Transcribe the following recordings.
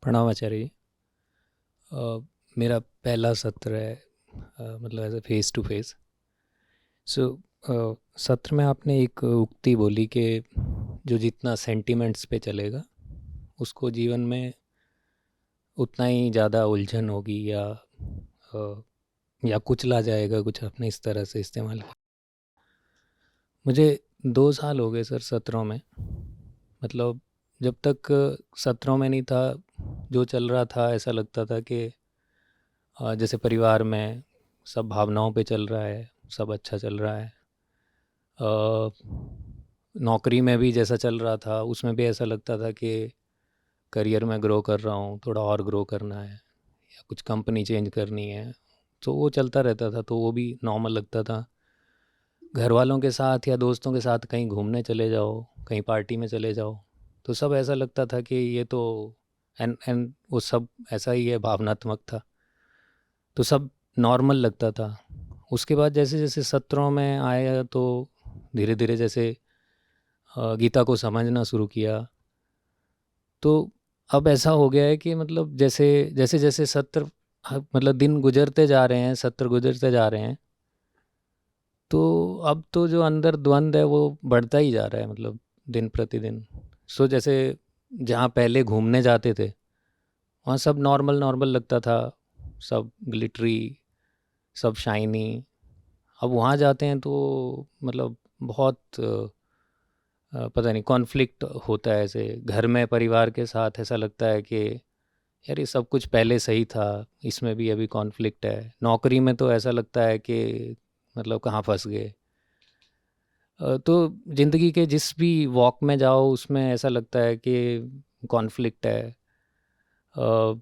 प्रणाम आचार्य जी। मेरा पहला सत्र है, मतलब as a face to face. So सत्र में आपने एक उक्ति बोली कि जो जितना सेंटिमेंट्स पे चलेगा उसको जीवन में उतना ही ज़्यादा उलझन होगी या कुचला जाएगा, कुछ आपने इस तरह से इस्तेमाल किया। मुझे 2 साल हो गए सर सत्रों में। मतलब जब तक सत्रों में नहीं था, जो चल रहा था ऐसा लगता था कि जैसे परिवार में सब भावनाओं पे चल रहा है, सब अच्छा चल रहा है। अ, नौकरी में भी जैसा चल रहा था उसमें भी ऐसा लगता था कि करियर में ग्रो कर रहा हूँ, थोड़ा और ग्रो करना है या कुछ कंपनी चेंज करनी है। तो वो चलता रहता था, तो वो भी नॉर्मल लगता था। घर वालों के साथ या दोस्तों के साथ कहीं घूमने चले जाओ, कहीं पार्टी में चले जाओ, तो सब ऐसा लगता था कि ये तो एंड वो सब ऐसा ही है, भावनात्मक था, तो सब नॉर्मल लगता था। उसके बाद जैसे जैसे सत्रों में आया तो धीरे धीरे जैसे गीता को समझना शुरू किया, तो अब ऐसा हो गया है कि मतलब जैसे जैसे जैसे सत्र, मतलब दिन गुजरते जा रहे हैं, सत्र गुजरते जा रहे हैं, तो अब तो जो अंदर द्वंद है वो बढ़ता ही जा रहा है, मतलब दिन प्रतिदिन। सो जैसे जहाँ पहले घूमने जाते थे वहाँ सब नॉर्मल नॉर्मल लगता था, सब ग्लिटरी, सब शाइनी। अब वहाँ जाते हैं तो मतलब बहुत पता नहीं कॉन्फ्लिक्ट होता है। ऐसे घर में परिवार के साथ ऐसा लगता है कि यार ये सब कुछ पहले सही था, इसमें भी अभी कॉन्फ्लिक्ट है। नौकरी में तो ऐसा लगता है कि मतलब कहाँ फंस गए। तो ज़िंदगी के जिस भी वॉक में जाओ उसमें ऐसा लगता है कि कॉन्फ्लिक्ट है। अ,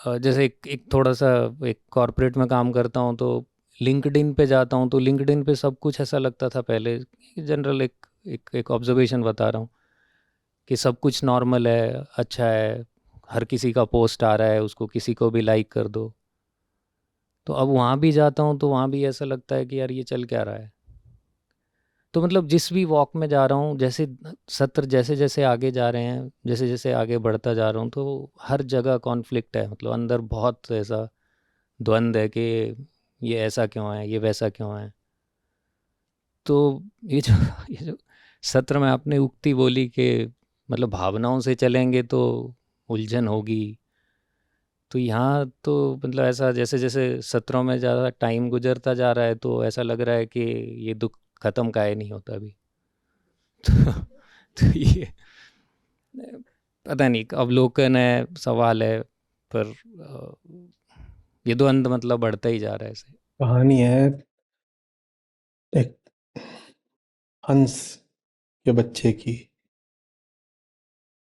जैसे एक थोड़ा सा एक कॉरपोरेट में काम करता हूँ, तो लिंक्डइन पे जाता हूँ, तो लिंक्डइन पे सब कुछ ऐसा लगता था पहले, जनरल एक ऑब्जर्वेशन बता रहा हूँ, कि सब कुछ नॉर्मल है, अच्छा है, हर किसी का पोस्ट आ रहा है, उसको किसी को भी लाइक कर दो। तो अब वहाँ भी जाता हूँ तो वहाँ भी ऐसा लगता है कि यार ये चल क्या रहा है। तो मतलब जिस भी वॉक में जा रहा हूँ, जैसे सत्र जैसे जैसे आगे जा रहे हैं, जैसे जैसे आगे बढ़ता जा रहा हूँ, तो हर जगह कॉन्फ्लिक्ट है। मतलब अंदर बहुत ऐसा द्वंद है कि ये ऐसा क्यों है, ये वैसा क्यों है। तो ये जो ये जो सत्र में आपने उक्ति बोली कि मतलब भावनाओं से चलेंगे तो उलझन होगी, तो यहाँ तो मतलब ऐसा जैसे जैसे सत्रों में ज़्यादा टाइम गुजरता जा रहा है तो ऐसा लग रहा है कि ये दुख खत्म का ही नहीं होता अभी। तो, तो ये पता नहीं अवलोकन है, सवाल है, पर ये द्वंद मतलब बढ़ता ही जा रहा है ऐसे। कहानी है एक हंस के बच्चे की।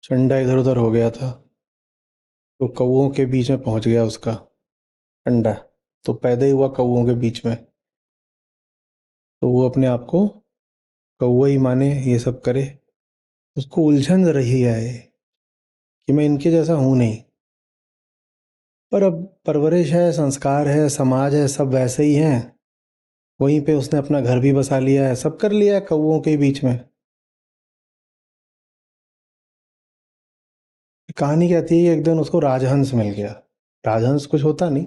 चंडा इधर उधर हो गया था तो कौवों के बीच में पहुंच गया उसका अंडा। तो पैदा ही हुआ कौवों के बीच में, तो वो अपने आप को कौवा ही माने, ये सब करे। उसको उलझन रही है कि मैं इनके जैसा हूं नहीं। पर अब परवरिश है, संस्कार है, समाज है, सब वैसे ही हैं। वहीं पे उसने अपना घर भी बसा लिया है, सब कर लिया है कौवों के बीच में। कहानी कहती है कि एक दिन उसको राजहंस मिल गया। राजहंस कुछ होता नहीं।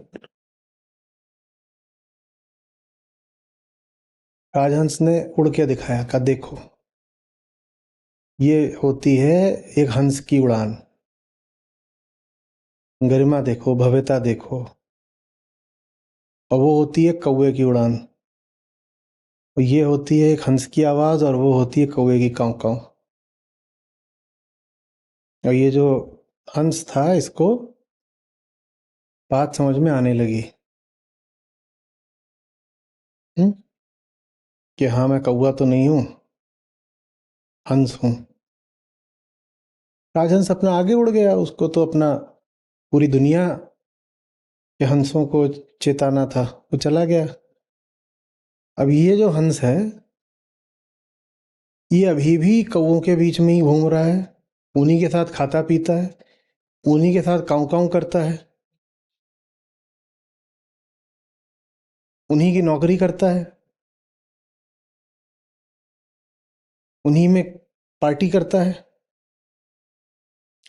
राजहंस ने उड़ के दिखाया, कहा देखो ये होती है एक हंस की उड़ान। गरिमा देखो, भव्यता देखो। और वो होती है कौवे की उड़ान। और ये होती है एक हंस की आवाज, और वो होती है कौवे की काँव काँव। और ये जो हंस था, इसको बात समझ में आने लगी। हम्म, कि हाँ मैं कौवा तो नहीं हूँ, हंस हूँ। राजहंस अपना आगे उड़ गया, उसको तो अपना पूरी दुनिया के हंसों को चेताना था, वो चला गया। अब ये जो हंस है, ये अभी भी कौवों के बीच में ही घूम रहा है। उन्हीं के साथ खाता पीता है, उन्हीं के साथ काँव काँव करता है, उन्हीं की नौकरी करता है, उन्हीं में पार्टी करता है।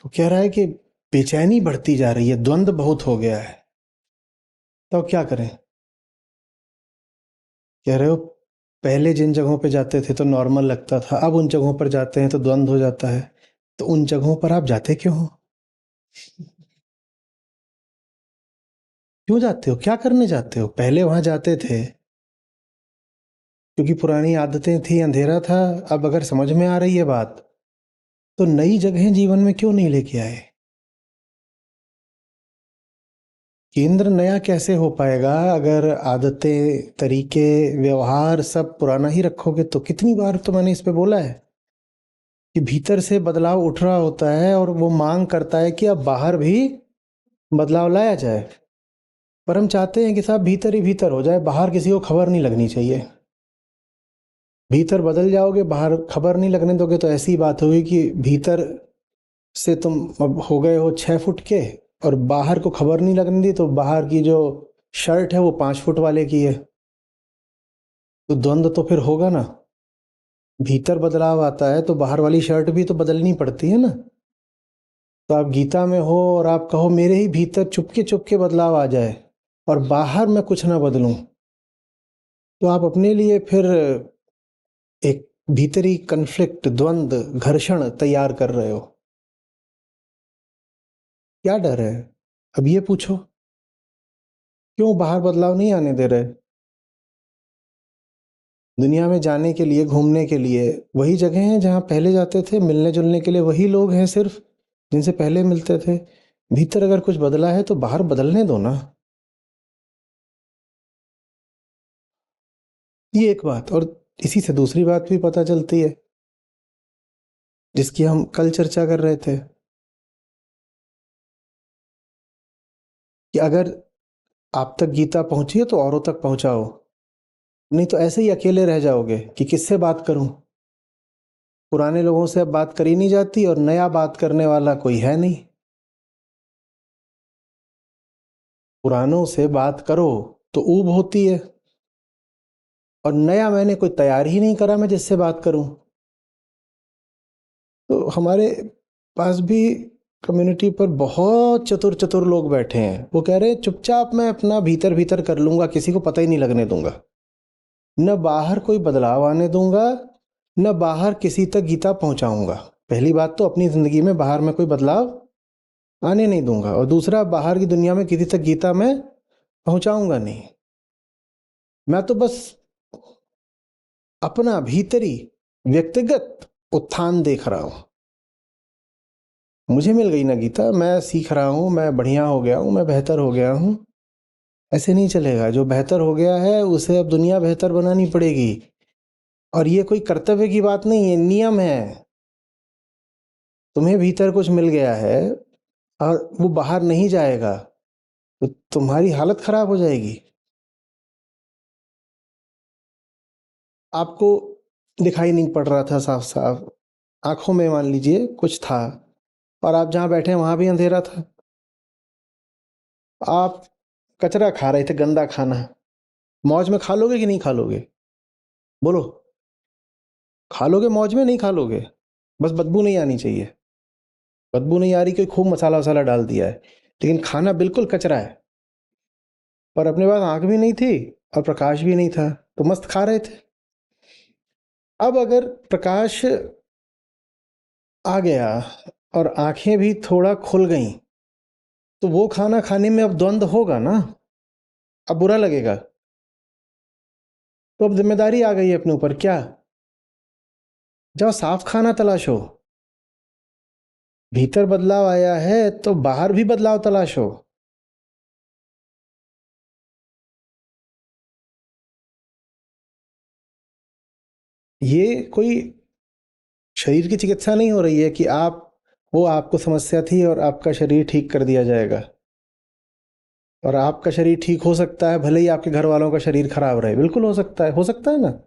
वो कह रहा है कि बेचैनी बढ़ती जा रही है, द्वंद्व बहुत हो गया है, तो क्या करें? कह रहे हो पहले जिन जगहों पे जाते थे तो नॉर्मल लगता था, अब उन जगहों पर जाते हैं तो द्वंद्व हो जाता है। तो उन जगहों पर आप जाते क्यों हो? क्यों जाते हो? क्या करने जाते हो? पहले वहां जाते थे क्योंकि पुरानी आदतें थी, अंधेरा था। अब अगर समझ में आ रही है बात, तो नई जगहें जीवन में क्यों नहीं लेके आए? केंद्र नया कैसे हो पाएगा अगर आदतें, तरीके, व्यवहार सब पुराना ही रखोगे तो? कितनी बार तो मैंने इस पे बोला है कि भीतर से बदलाव उठ रहा होता है और वो मांग करता है कि अब बाहर भी बदलाव लाया जाए। पर हम चाहते हैं कि साहब भीतर ही भीतर हो जाए, बाहर किसी को खबर नहीं लगनी चाहिए। भीतर बदल जाओगे, बाहर खबर नहीं लगने दोगे तो ऐसी बात होगी कि भीतर से तुम अब हो गए हो 6 फुट के और बाहर को खबर नहीं लगने दी, तो बाहर की जो शर्ट है वो 5 फुट वाले की है। तो द्वंद्व तो फिर होगा ना। भीतर बदलाव आता है तो बाहर वाली शर्ट भी तो बदलनी पड़ती है ना। तो आप गीता में हो और आप कहो मेरे ही भीतर चुपके चुपके बदलाव आ जाए और बाहर मैं कुछ ना बदलूं, तो आप अपने लिए फिर एक भीतरी कन्फ्लिक्ट, द्वंद्व, घर्षण तैयार कर रहे हो। क्या डर है? अब ये पूछो, क्यों बाहर बदलाव नहीं आने दे रहे? दुनिया में जाने के लिए, घूमने के लिए वही जगह हैं जहां पहले जाते थे, मिलने जुलने के लिए वही लोग हैं सिर्फ जिनसे पहले मिलते थे। भीतर अगर कुछ बदला है तो बाहर बदलने दो ना। ये एक बात। और इसी से दूसरी बात भी पता चलती है जिसकी हम कल चर्चा कर रहे थे कि अगर आप तक गीता पहुंची है तो औरों तक पहुंचाओ, नहीं तो ऐसे ही अकेले रह जाओगे कि किससे बात करूं। पुराने लोगों से अब बात करी नहीं जाती और नया बात करने वाला कोई है नहीं। पुरानों से बात करो तो ऊब होती है और नया मैंने कोई तैयार ही नहीं करा मैं जिससे बात करूं। तो हमारे पास भी कम्युनिटी पर बहुत चतुर चतुर लोग बैठे हैं। वो कह रहे हैं चुपचाप मैं अपना भीतर भीतर कर लूंगा, किसी को पता ही नहीं लगने दूंगा, न बाहर कोई बदलाव आने दूंगा, न बाहर किसी तक गीता पहुंचाऊंगा। पहली बात तो अपनी जिंदगी में बाहर में कोई बदलाव आने नहीं दूंगा, और दूसरा बाहर की दुनिया में किसी तक गीता मैं पहुंचाऊंगा नहीं। मैं तो बस अपना भीतरी व्यक्तिगत उत्थान देख रहा हूं। मुझे मिल गई ना गीता, मैं सीख रहा हूं, मैं बढ़िया हो गया हूं, मैं बेहतर हो गया हूं। ऐसे नहीं चलेगा। जो बेहतर हो गया है उसे अब दुनिया बेहतर बनानी पड़ेगी। और ये कोई कर्तव्य की बात नहीं है, नियम है। तुम्हें भीतर कुछ मिल गया है और वो बाहर नहीं जाएगा तो तुम्हारी हालत खराब हो जाएगी। आपको दिखाई नहीं पड़ रहा था साफ साफ, आंखों में मान लीजिए कुछ था, और आप जहां बैठे हैं वहां भी अंधेरा था। आप कचरा खा रहे थे, गंदा खाना। मौज में खा लोगे कि नहीं खा लोगे? बोलो, खा लोगे मौज में? नहीं खा लोगे? बस बदबू नहीं आनी चाहिए। बदबू नहीं आ रही, कोई खूब मसाला वसाला डाल दिया है, लेकिन खाना बिल्कुल कचरा है। पर अपने पास आंख भी नहीं थी और प्रकाश भी नहीं था, तो मस्त खा रहे थे। अब अगर प्रकाश आ गया और आंखें भी थोड़ा खुल गईं, तो वो खाना खाने में अब द्वंद्व होगा ना, अब बुरा लगेगा। तो अब जिम्मेदारी आ गई है अपने ऊपर। क्या? जाओ साफ खाना तलाशो। भीतर बदलाव आया है तो बाहर भी बदलाव तलाशो। ये कोई शरीर की चिकित्सा नहीं हो रही है कि आप, वो आपको समस्या थी और आपका शरीर ठीक कर दिया जाएगा। और आपका शरीर ठीक हो सकता है भले ही आपके घर वालों का शरीर खराब रहे, बिल्कुल हो सकता है ना।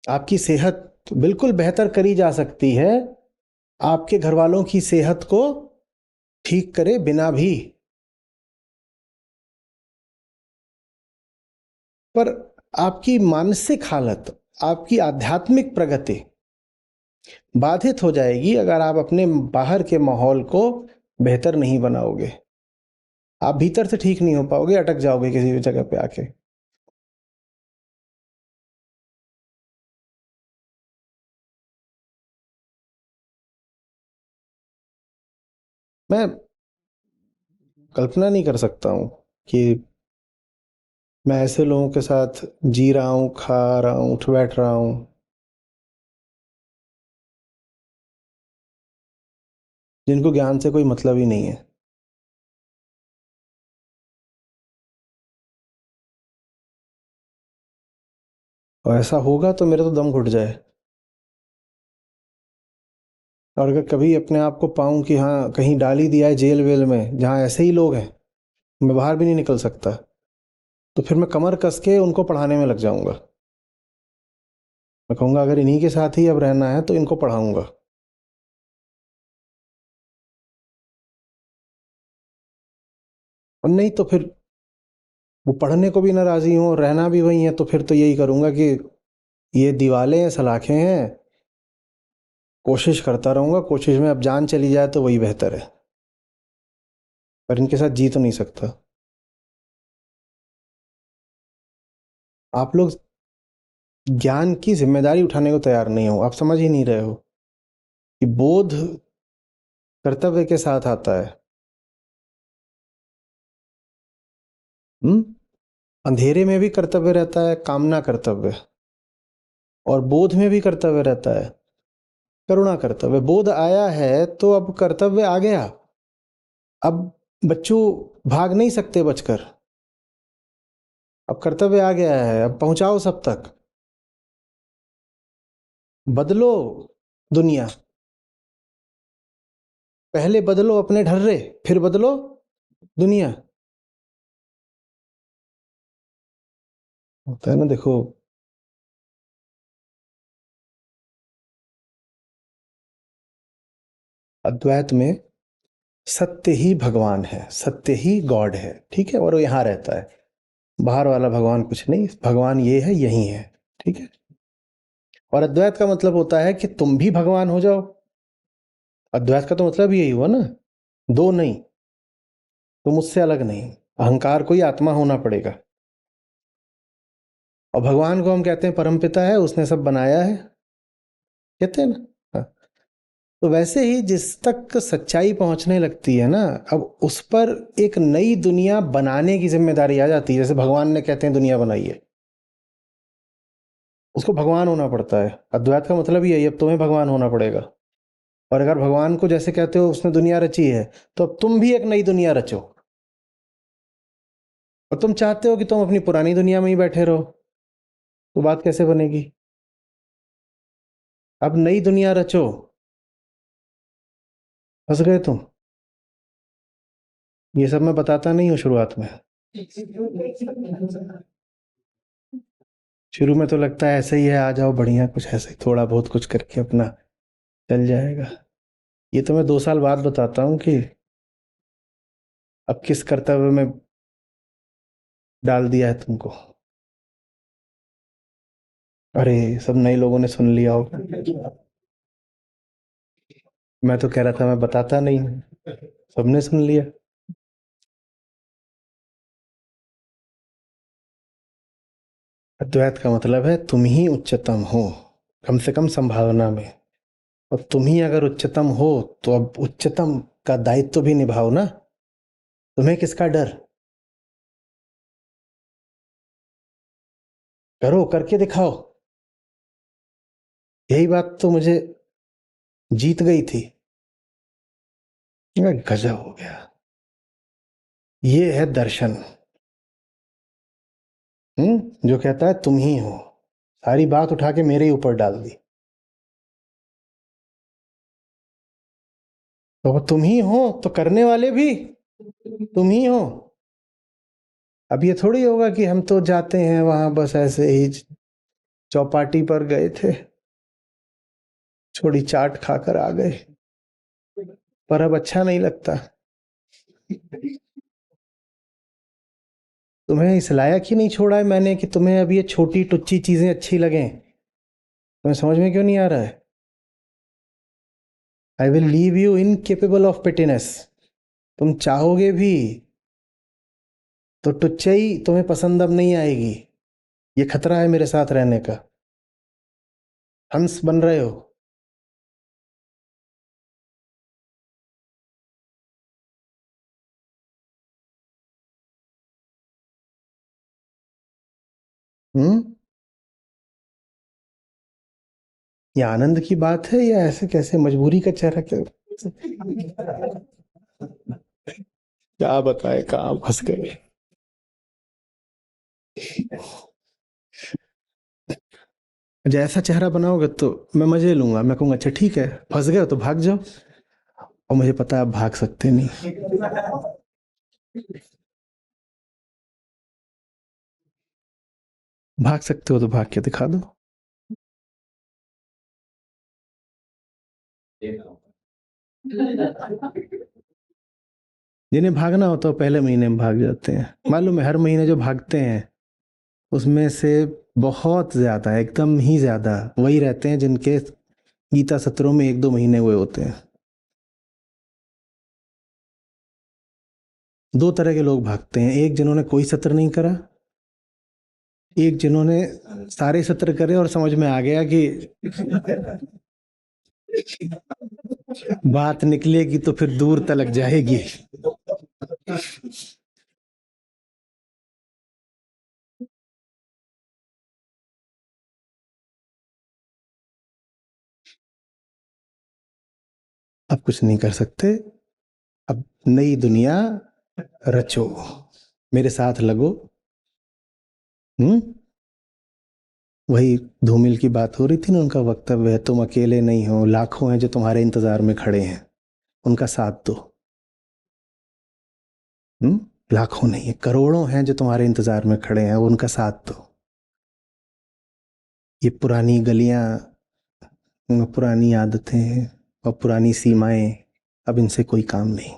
आपकी सेहत बिल्कुल बेहतर करी जा सकती है आपके घर वालों की सेहत को ठीक करे बिना भी। पर आपकी मानसिक हालत, आपकी आध्यात्मिक प्रगति बाधित हो जाएगी अगर आप अपने बाहर के माहौल को बेहतर नहीं बनाओगे, आप भीतर से ठीक नहीं हो पाओगे, अटक जाओगे किसी भी जगह पे आके। मैं कल्पना नहीं कर सकता हूँ कि मैं ऐसे लोगों के साथ जी रहा हूँ, खा रहा हूँ, उठ बैठ रहा हूँ, जिनको ज्ञान से कोई मतलब ही नहीं है। और ऐसा होगा तो मेरा तो दम घुट जाए। और अगर कभी अपने आप को पाऊँ कि हाँ कहीं डाल ही दिया है जेल वेल में जहाँ ऐसे ही लोग हैं, मैं बाहर भी नहीं निकल सकता, तो फिर मैं कमर कस के उनको पढ़ाने में लग जाऊंगा। मैं कहूँगा अगर इन्हीं के साथ ही अब रहना है तो इनको पढ़ाऊंगा। और नहीं तो फिर वो पढ़ने को भी ना राजी हों और रहना भी वही है, तो फिर तो यही करूँगा कि ये दीवालें हैं, सलाखें हैं, कोशिश करता रहूँगा, कोशिश में अब जान चली जाए तो वही बेहतर है, पर इनके साथ जी तो नहीं सकता। आप लोग ज्ञान की जिम्मेदारी उठाने को तैयार नहीं हो, आप समझ ही नहीं रहे हो कि बोध कर्तव्य के साथ आता है। हम्म? अंधेरे में भी कर्तव्य रहता है, कामना कर्तव्य, और बोध में भी कर्तव्य रहता है, करुणा कर्तव्य। बोध आया है तो अब कर्तव्य आ गया। अब बच्चों भाग नहीं सकते बचकर, अब कर्तव्य आ गया है, अब पहुंचाओ सब तक, बदलो दुनिया। पहले बदलो अपने ढर्रे, फिर बदलो दुनिया। होता है ना, देखो अद्वैत में सत्य ही भगवान है, सत्य ही गॉड है, ठीक है, और वो यहाँ रहता है, बाहर वाला भगवान कुछ नहीं, भगवान ये है, यही है, ठीक है। और अद्वैत का मतलब होता है कि तुम भी भगवान हो जाओ। अद्वैत का तो मतलब यही हुआ ना, दो नहीं, तुम मुझसे अलग नहीं, अहंकार को ही आत्मा होना पड़ेगा। और भगवान को हम कहते हैं परमपिता है, उसने सब बनाया है, कहते हैं ना। हाँ। तो वैसे ही जिस तक सच्चाई पहुंचने लगती है ना, अब उस पर एक नई दुनिया बनाने की जिम्मेदारी आ जाती है। जैसे भगवान ने कहते हैं दुनिया बनाई है, उसको भगवान होना पड़ता है। अद्वैत का मतलब ही है अब तुम्हें भगवान होना पड़ेगा। और अगर भगवान को जैसे कहते हो उसने दुनिया रची है, तो अब तुम भी एक नई दुनिया रचो। और तुम चाहते हो कि तुम अपनी पुरानी दुनिया में ही बैठे रहो, तो बात कैसे बनेगी? अब नई दुनिया रचो। फंस गए तुम। ये सब मैं बताता नहीं हूँ शुरुआत में, शुरू में तो लगता है ऐसे ही है, आ जाओ बढ़िया, कुछ ऐसे ही थोड़ा बहुत कुछ करके अपना चल जाएगा। ये तो मैं 2 साल बाद बताता हूँ कि अब किस कर्तव्य में डाल दिया है तुमको। अरे सब नए लोगों ने सुन लिया होगा। मैं तो कह रहा था मैं बताता नहीं हूँ, सबने सुन लिया। अद्वैत का मतलब है तुम ही उच्चतम हो, कम से कम संभावना में। और तुम ही अगर उच्चतम हो तो अब उच्चतम का दायित्व भी निभाओ ना। तुम्हें किसका डर? करो, करके दिखाओ। यही बात तो मुझे जीत गई थी। गजब हो गया, ये है दर्शन। जो कहता है तुम ही हो, सारी बात उठा के मेरे ही ऊपर डाल दी। तो वो तुम ही हो तो करने वाले भी तुम ही हो। अब ये थोड़ी होगा कि हम तो जाते हैं वहां बस ऐसे ही चौपाटी पर गए थे, थोड़ी चाट खाकर आ गए, पर अब अच्छा नहीं लगता। तुम्हें इस लायक ही नहीं छोड़ा है मैंने कि तुम्हें अब ये छोटी टुच्ची चीजें अच्छी लगें। तुम्हें समझ में क्यों नहीं आ रहा है? I will leave you incapable of pitiness. तुम चाहोगे भी तो टुच्चई तुम्हें पसंद अब नहीं आएगी। ये खतरा है मेरे साथ रहने का। हंस बन रहे हो। ये आनंद की बात है या ऐसे कैसे मजबूरी का चेहरा क्या? क्या बताए, कहाँ फंस गए। जैसा चेहरा बनाओगे तो मैं मजे लूंगा। मैं कहूंगा अच्छा ठीक है, फंस गए हो तो भाग जाओ। और मुझे पता है आप भाग सकते नहीं। भाग सकते हो तो भाग के दिखा दो। जिन्हें भागना होता है वो पहले महीने में भाग जाते हैं। मालूम है, हर महीने जो भागते हैं उसमें से बहुत ज्यादा, एकदम ही ज्यादा वही रहते हैं जिनके गीता सत्रों में 1-2 महीने हुए होते हैं। 2 तरह के लोग भागते हैं, एक जिन्होंने कोई सत्र नहीं करा, एक जिन्होंने सारे सत्र करे और समझ में आ गया कि बात निकलेगी तो फिर दूर तलक जाएगी। अब कुछ नहीं कर सकते। अब नई दुनिया रचो, मेरे साथ लगो। वही धूमिल की बात हो रही थी ना, उनका वक्तव्य है, तुम अकेले नहीं हो, लाखों हैं जो तुम्हारे इंतजार में खड़े हैं, उनका साथ दो। लाखों नहीं है, करोड़ों हैं जो तुम्हारे इंतजार में खड़े हैं, उनका साथ दो। ये पुरानी गलियां, पुरानी आदतें और पुरानी सीमाएं, अब इनसे कोई काम नहीं।